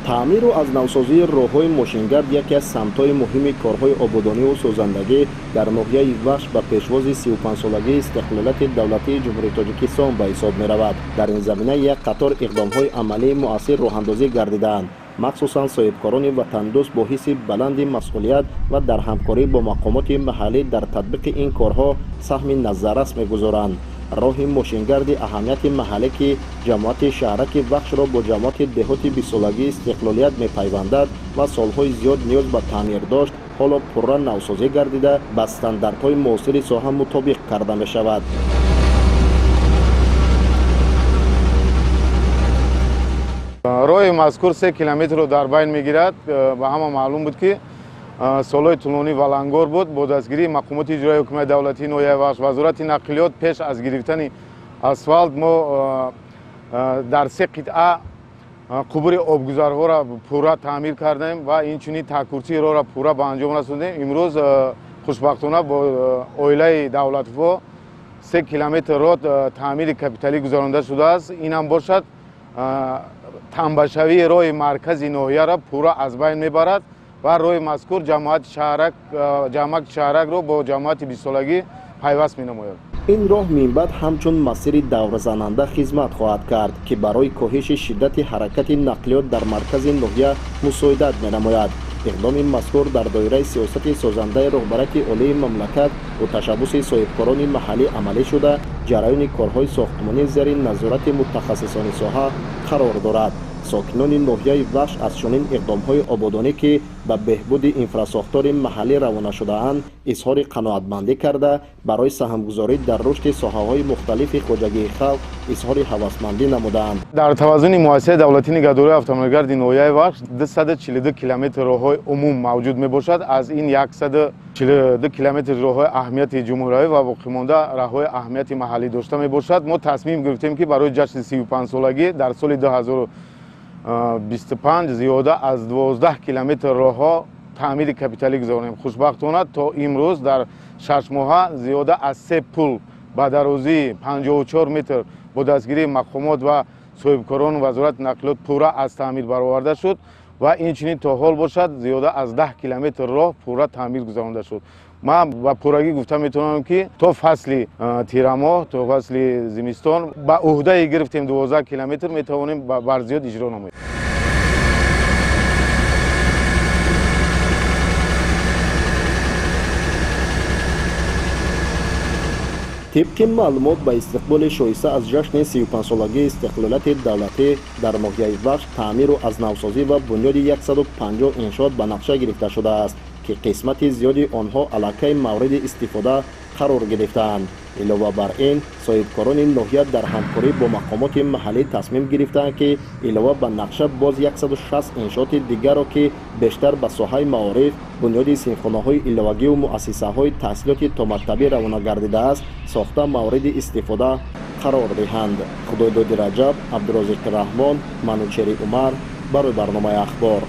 таъмиру аз навсозии роҳҳои мошингард яке аз самтҳои муҳими корҳои ободониву созандагӣ дар ноҳияи вахш ба пешвози 35-солагии истиқлолияти давлатии ҷумҳурии Тоҷикистон ба ҳисоб меравад. Дар ин замина як қатор иқдомҳои амалии муассир роҳандозӣ гардидаанд, махсусан соҳибкорони ватандӯст бо ҳисси баланди масъулият ва дар ҳамкорӣ бо мақомоти маҳаллӣ дар татбиқи ин корҳо саҳми назаррас мегузоранд. роҳи мошингарди аҳамияти маҳаллӣ ки ҷамоати шаҳраки вахшро бо ҷамоати деҳоти бисолагии истиқлолият мепайвандад ва солҳои зиёд ниёз ба таъмир дошт, ҳоло пурра навсозӣ гардида ба стандартҳои муосири соҳа мутобиқ карда мешавад. роҳи мазкур 3 километрро дар байн мегирад. ба ҳама маълум буд ки солҳои тӯлонӣ валангор буд. бо дастгирии мақомоти иҷроии ҳукумати давлатии ноҳияи вахш, вазорати нақлиёт пеш аз гирифтани асфалт мо дар 3 қитъа қубури обгузарҳоро пурра таъмир кардем ва инчунин такурчии роҳро пурра ба анҷом расондем. имрӯз хушбахтона бо оилаи давлатво 3 километр роҳ таъмири капиталӣ гузаронда шудааст. инам бошад тамбашавии роҳи маркази ноҳияро пурра аз байн мебарад ва роҳи мазкур ҷамоати шаҳракро бо ҷамоати бисолагӣ пайваст менамояд. ин роҳ минбаъд ҳамчун масири даврзананда хизмат хоҳад кард ки барои коҳиши шиддати ҳаракати нақлиёт дар маркази ноҳия мусоидат менамояд. иқдоми мазкур дар доираи сиёсати созандаи роҳбарияти олии мамлакат ва ташаббуси соҳибкорони маҳаллӣ амалӣ шуда, ҷараёни корҳои сохтмонӣ зери назорати мутахассисони соҳа қарор дорад. сокинони ноҳияи вахш аз чунин иқдомҳои ободонӣ ки ба беҳбуди инфраструктураи маҳаллӣ равона шудаанд изҳори қаноатмандӣ карда, барои саҳмгузорӣ дар рушди соҳаҳои мухталифи хоҷагии халқ изҳори ҳавасмандӣ намуданд. дар таваззуни муассисаи давлатии нигаҳдории автомобилгарди ноҳияи вахш 242 километр роҳҳои умум мавҷуд мебошад. аз ин 142 километр роҳҳои аҳамияти ҷумҳуриявӣ ва боқимонда роҳҳои аҳамияти маҳаллӣ дошта мебошад. мо тасмим гирифтем ки барои ҷашни 35-солагӣ дар соли 2025 зиёда аз 12 километр роҳҳо таъмири капиталӣ гузаронем. хушбахтона то имрӯз дар 6 моҳа зиёда аз 3 пул ба дарозии 54 метр бо дастгирии мақомот ва соҳибкорони вазорати нақлиёт пурра аз таъмир бароварда шуд ва инчунин то ҳол бошад зиёда аз 10 километр роҳ пурра таъмир гузаронда шуд. ман ба пуррагӣ гуфта метавонам ки то фасли тирамоҳ, то фасли зимистон ба уҳдаи гирифтем 12 километр метавонем бар зиёд иҷро намоем. тибқи маълумот ба истиқболи шоиста аз ҷашни 35-солагии истиқлолияти давлатӣ дар ноҳияи вахш таъмиру аз навсозӣ ва бунёди 150 иншоот ба нақша гирифта шудааст ки қисмати зиёди онҳо аллакай мавриди истифода қарор гирифтаанд. илова бар ин соҳибкорони ноҳия дар ҳамкорӣ бо мақомоти маҳаллӣ тасмим гирифтанд ки илова ба нақша боз 160 иншооти дигарро ки бештар ба соҳаи маориф, бунёди синфхонаҳои иловагиву муассисаҳои таҳсилоти томактабӣ равона гардидааст сохта мавриди истифода қарор диҳанд. худойдоди раҷаб, абдурозиқи раҳмон, манучери умар барои барномаи ахбор.